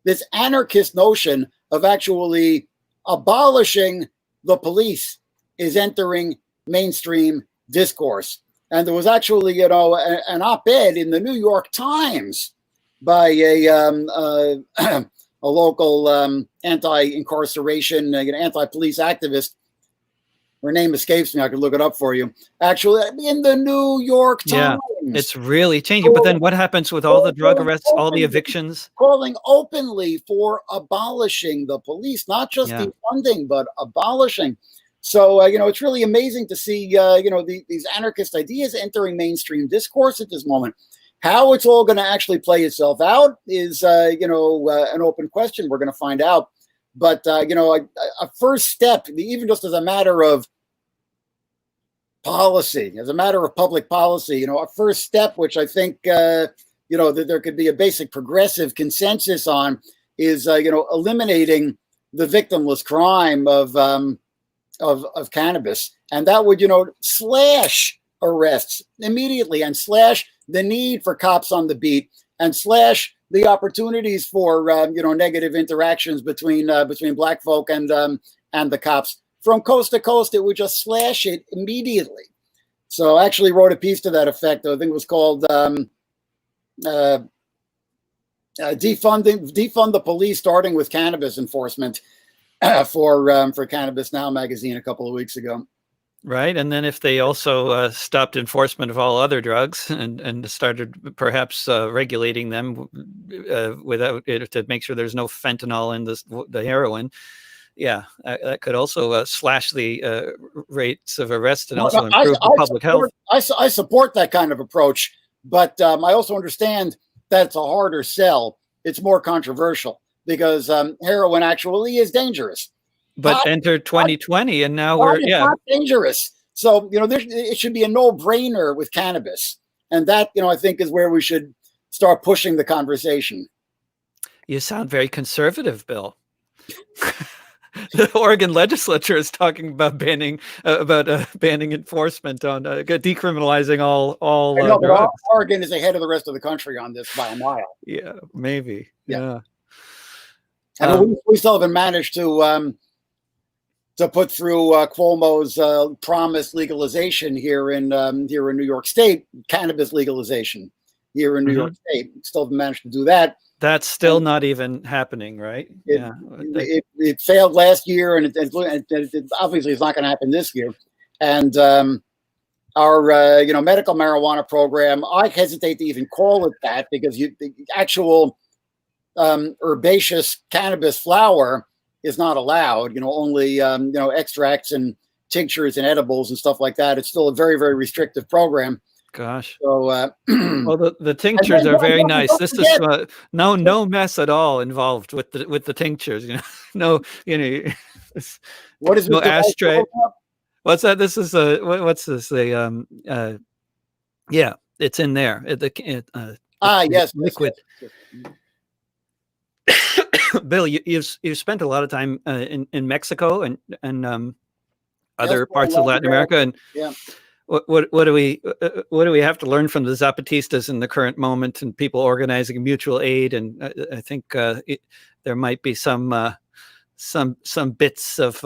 This anarchist notion of actually abolishing the police is entering mainstream discourse. And there was actually, an op-ed in the New York Times by a local anti-incarceration, anti-police activist. Her name escapes me. I could look it up for you. Actually, in the New York Times. Yeah, it's really changing. But then what happens with all the drug arrests, all the evictions? Calling openly for abolishing the police, not just defunding, but abolishing. So, it's really amazing to see, these anarchist ideas entering mainstream discourse at this moment. How it's all going to actually play itself out is, an open question. We're going to find out. But, a first step, even just as a matter of policy, as a matter of public policy, a first step, which I think, that there could be a basic progressive consensus on is, eliminating the victimless crime of cannabis. And that would, slash arrests immediately and slash the need for cops on the beat and slash the opportunities for negative interactions between black folk and the cops from coast to coast. It would just slash it immediately. So I actually wrote a piece to that effect. I think it was called defund the police, starting with cannabis enforcement for Cannabis Now magazine a couple of weeks ago. Right. And then if they also stopped enforcement of all other drugs and started perhaps regulating them without it to make sure there's no fentanyl in the heroin. Yeah, that could also slash the rates of arrest and also improve the public health. I support that kind of approach, but I also understand that it's a harder sell. It's more controversial because heroin actually is dangerous. But enter 2020, and now we're not dangerous. So it should be a no-brainer with cannabis, and that I think is where we should start pushing the conversation. You sound very conservative, Bill. The Oregon legislature is talking about banning enforcement on decriminalizing all drugs. Oregon is ahead of the rest of the country on this by a mile. Yeah, maybe. Yeah. And we still haven't managed to put through Cuomo's promised legalization here in New York State, cannabis legalization here in New York State. Still haven't managed to do that. That's still not even happening, right? It failed last year, and it obviously it's not going to happen this year. And our medical marijuana program, I hesitate to even call it that because the actual herbaceous cannabis flower is not allowed. Only extracts and tinctures and edibles and stuff like that. It's still a very, very restrictive program. Gosh. So, well, the tinctures are very nice. This is no mess at all involved with the tinctures. What is no ashtray? What's that? This is what's this? Yeah, it's in there. Yes, liquid. Yes. Bill, you've spent a lot of time in Mexico and other parts of Latin America, and what do we have to learn from the Zapatistas in the current moment and people organizing mutual aid? And I think there might be some bits of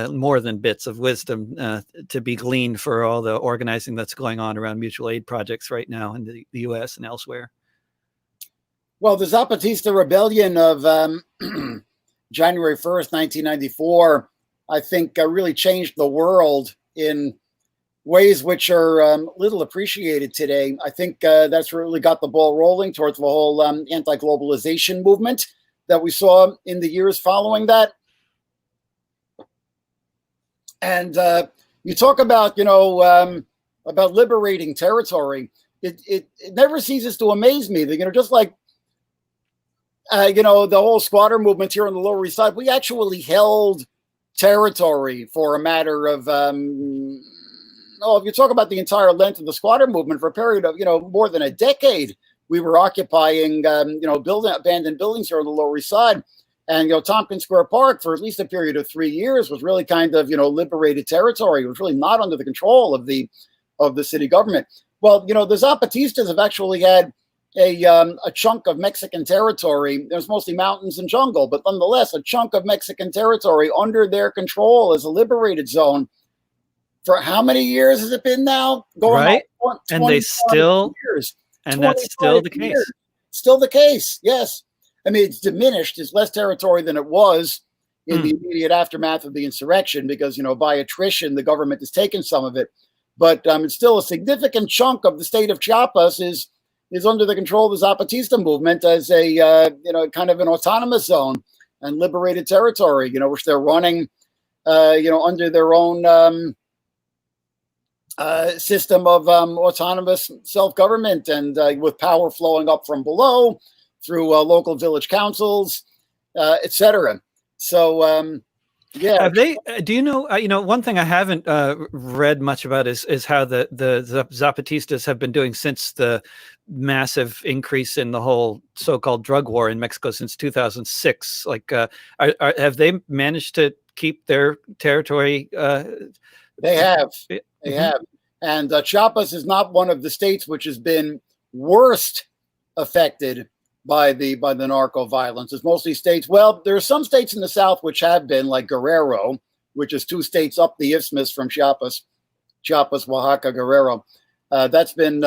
more than bits of wisdom to be gleaned for all the organizing that's going on around mutual aid projects right now in the U.S. and elsewhere. Well, the Zapatista Rebellion of January 1st, 1994, I think really changed the world in ways which are little appreciated today. I think that's really got the ball rolling towards the whole anti-globalization movement that we saw in the years following that. And you talk about, about liberating territory. It never ceases to amaze me that, just like, the whole squatter movement here on the Lower East Side, we actually held territory for a matter of, if you talk about the entire length of the squatter movement for a period of, more than a decade, we were occupying, abandoned buildings here on the Lower East Side. And, Tompkins Square Park, for at least a period of 3 years, was really kind of, liberated territory. It was really not under the control of the city government. Well, the Zapatistas have actually had a chunk of Mexican territory. There's mostly mountains and jungle, but nonetheless, a chunk of Mexican territory under their control as a liberated zone. For how many years has it been now? Right. And they still, years. And that's still the case. Years. Still the case, yes. I mean, it's diminished. It's less territory than it was in the immediate aftermath of the insurrection because, by attrition, the government has taken some of it. But it's still a significant chunk of the state of Chiapas is under the control of the Zapatista movement as a, kind of an autonomous zone and liberated territory, which they're running, under their own system of autonomous self-government and with power flowing up from below through local village councils, etc. So, yeah. Have they? Do you know? One thing I haven't read much about is how the Zapatistas have been doing since the massive increase in the whole so-called drug war in Mexico since 2006. Like, have they managed to keep their territory? They have. They have. And Chiapas is not one of the states which has been worst affected by the narco violence. It's mostly states. Well, there are some states in the south which have been, like Guerrero, which is 2 states up the isthmus from Chiapas, Oaxaca, Guerrero. That's been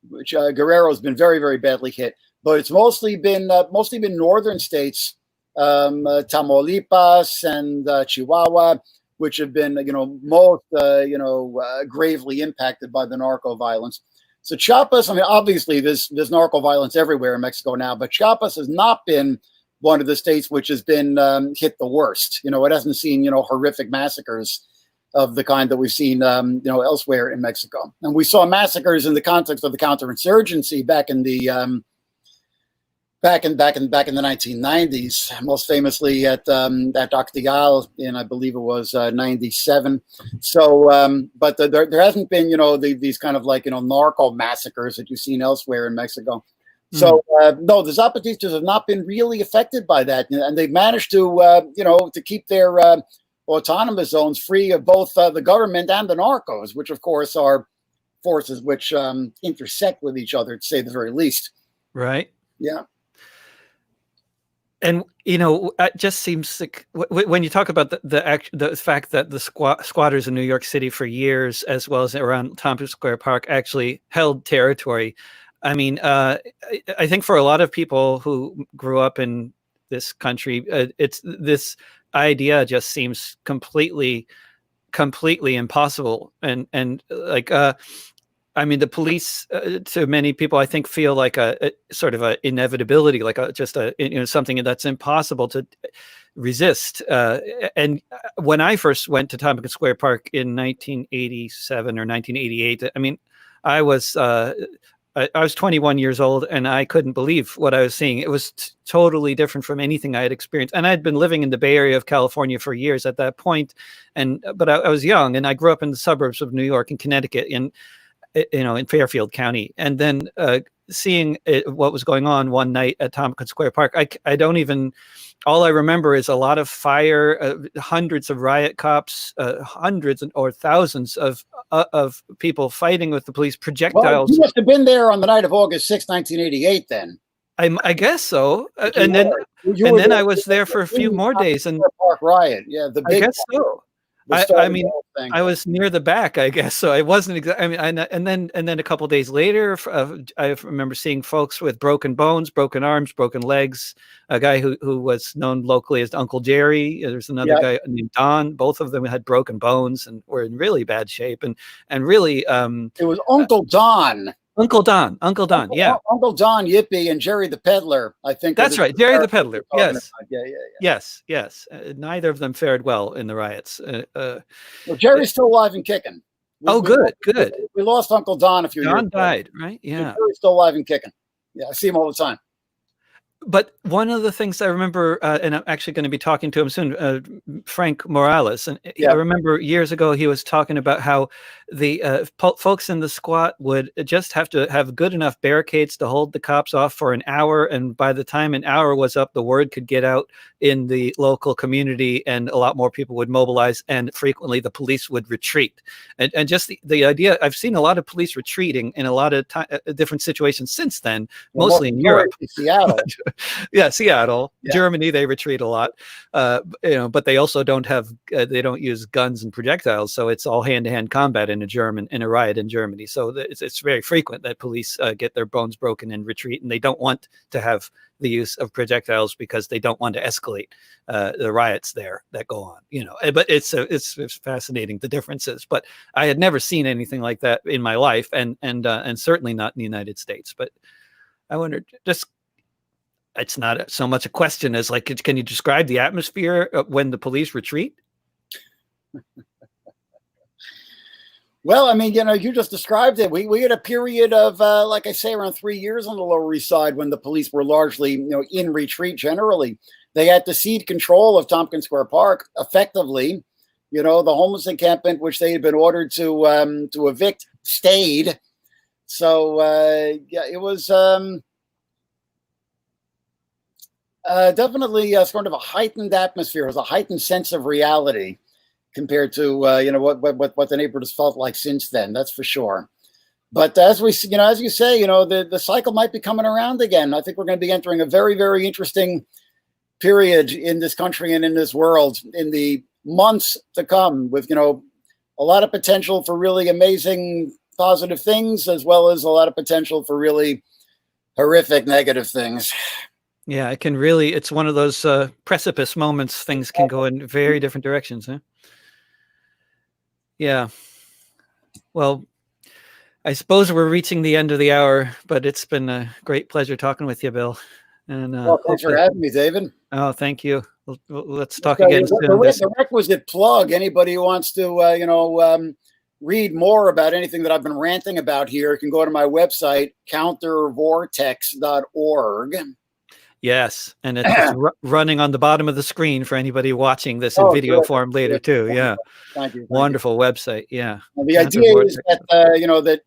Guerrero's been very, very badly hit. But it's mostly been northern states, Tamaulipas and Chihuahua, which have been most gravely impacted by the narco violence. So Chiapas, I mean, obviously there's narco violence everywhere in Mexico now, but Chiapas has not been one of the states which has been hit the worst. It hasn't seen, horrific massacres of the kind that we've seen, elsewhere in Mexico. And we saw massacres in the context of the counterinsurgency back in the 1990s, most famously at Acteal in, I believe it was 97. So, but there hasn't been, these kind of like, narco massacres that you've seen elsewhere in Mexico. So, no, the Zapatistas have not been really affected by that. And they've managed to, to keep their autonomous zones free of both the government and the narcos, which, of course, are forces which intersect with each other, to say the very least. Right. Yeah. And it just seems like when you talk about the fact that the squatters in New York City for years, as well as around Tompkins Square Park, actually held territory. I mean, I think for a lot of people who grew up in this country, it's this idea just seems completely impossible. And like, I mean, the police, to many people, I think, feel like a sort of an inevitability, like something that's impossible to resist. And when I first went to Tompkins Square Park in 1987 or 1988, I mean, I was 21 years old, and I couldn't believe what I was seeing. It was totally different from anything I had experienced. And I'd been living in the Bay Area of California for years at that point, but I was young, and I grew up in the suburbs of New York and Connecticut, and in Fairfield County, and then seeing what was going on one night at Tompkins Square Park. I don't even, all I remember is a lot of fire, hundreds of riot cops, hundreds or thousands of people fighting with the police, projectiles. Well, you must have been there on the night of August 6, 1988 then. I guess so. And then I was there for a few more days. And Park riot, yeah, the big. I guess so. I mean, I was near the back, I guess, so I wasn't exactly. I mean, and then a couple days later, I remember seeing folks with broken bones, broken arms, broken legs. A guy who was known locally as Uncle Jerry. There's another guy named Don. Both of them had broken bones and were in really bad shape. And really, it was Uncle Don. Uncle Don, yeah. Uncle Don, Yippee, and Jerry the Peddler, I think. That's right, Jerry the Peddler, yes. Yeah. Yes. Neither of them fared well in the riots. Well, Jerry's still alive and kicking. Good. We lost Uncle Don a few years ago. Don died, right? Yeah. Jerry's still alive and kicking. Yeah, I see him all the time. But one of the things I remember, and I'm actually going to be talking to him soon, Frank Morales, and I remember years ago he was talking about how the folks in the squat would just have to have good enough barricades to hold the cops off for an hour, and by the time an hour was up, the word could get out in the local community, and a lot more people would mobilize, and frequently the police would retreat. And just the idea, I've seen a lot of police retreating in a lot of different situations since then, mostly in Europe. Seattle. Yeah, Seattle, Germany, they retreat a lot, but they also don't use guns and projectiles, so it's all hand-to-hand combat in a riot in Germany. So it's very frequent that police get their bones broken and retreat, and they don't want to have the use of projectiles because they don't want to escalate the riots there that go on. But it's fascinating, the differences. But I had never seen anything like that in my life, and certainly not in the United States. But I wondered, just. It's not so much a question as like, can you describe the atmosphere when the police retreat? Well, I mean, you just described it. We had a period of, like I say, around 3 years on the Lower East Side when the police were largely, in retreat generally. They had to cede control of Tompkins Square Park effectively. The homeless encampment, which they had been ordered to evict, stayed. So, it was... definitely sort of a heightened atmosphere. It was a heightened sense of reality compared to what the neighborhood has felt like since then. That's for sure. But as you say, the cycle might be coming around again. I think we're going to be entering a very, very interesting period in this country and in this world in the months to come, with a lot of potential for really amazing positive things, as well as a lot of potential for really horrific negative things. Yeah, it's one of those precipice moments. Things can go in very different directions, huh? Yeah. Well, I suppose we're reaching the end of the hour, but it's been a great pleasure talking with you, Bill. And thanks for having me, David. Oh, thank you. Let's talk again soon. The requisite plug, anybody who wants to, read more about anything that I've been ranting about here, can go to my website, countervortex.org. Yes, and it's running on the bottom of the screen for anybody watching this in video form later too. Yeah, thank you. Wonderful website. Yeah, well, the idea is that that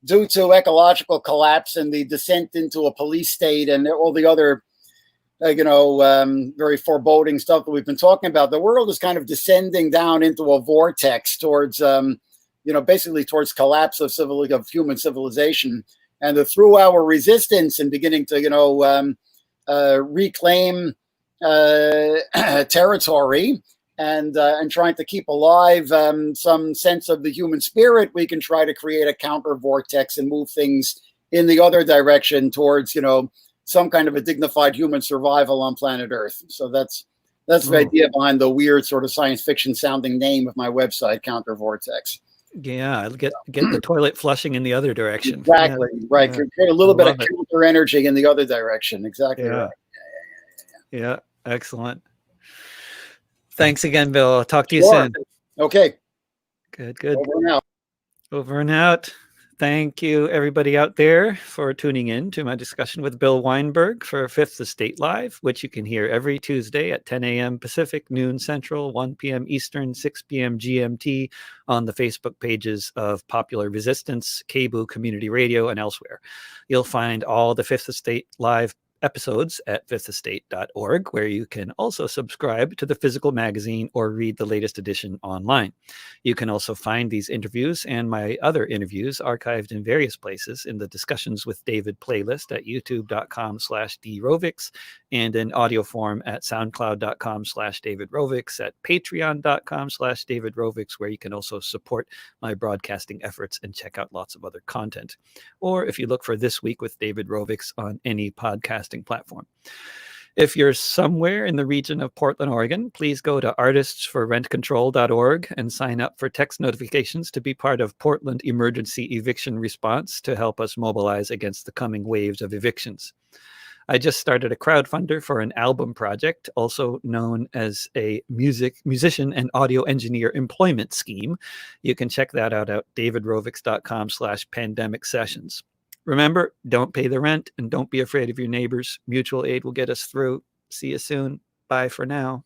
due to ecological collapse and the descent into a police state and all the other very foreboding stuff that we've been talking about, the world is kind of descending down into a vortex towards basically towards collapse of human civilization, and through our resistance and beginning to reclaim territory and trying to keep alive some sense of the human spirit, we can try to create a counter vortex and move things in the other direction towards some kind of a dignified human survival on planet Earth. So that's the idea behind the weird sort of science fiction sounding name of my website, Counter Vortex. Yeah, get the toilet flushing in the other direction. Exactly, right. Create a little bit of counter energy in the other direction. Exactly right. Yeah, excellent. Thanks again, Bill. I'll talk to you soon. Okay. Good. Over and out. Thank you, everybody out there, for tuning in to my discussion with Bill Weinberg for Fifth Estate Live, which you can hear every Tuesday at 10 a.m. Pacific, noon Central, 1 p.m. Eastern, 6 p.m. GMT on the Facebook pages of Popular Resistance, KBOO Community Radio, and elsewhere. You'll find all the Fifth Estate Live episodes at fifthestate.org, where you can also subscribe to the physical magazine or read the latest edition online. You can also find these interviews and my other interviews archived in various places in the Discussions with David playlist at youtube.com/drovix and in audio form at soundcloud.com/davidrovix, at patreon.com/davidrovix, where you can also support my broadcasting efforts and check out lots of other content. Or if you look for This Week with David Rovix on any podcasting platform. If you're somewhere in the region of Portland, Oregon, please go to artistsforrentcontrol.org and sign up for text notifications to be part of Portland Emergency Eviction Response to help us mobilize against the coming waves of evictions. I just started a crowdfunder for an album project, also known as a musician and audio engineer employment scheme. You can check that out at davidrovix.com/pandemic sessions. Remember, don't pay the rent and don't be afraid of your neighbors. Mutual aid will get us through. See you soon. Bye for now.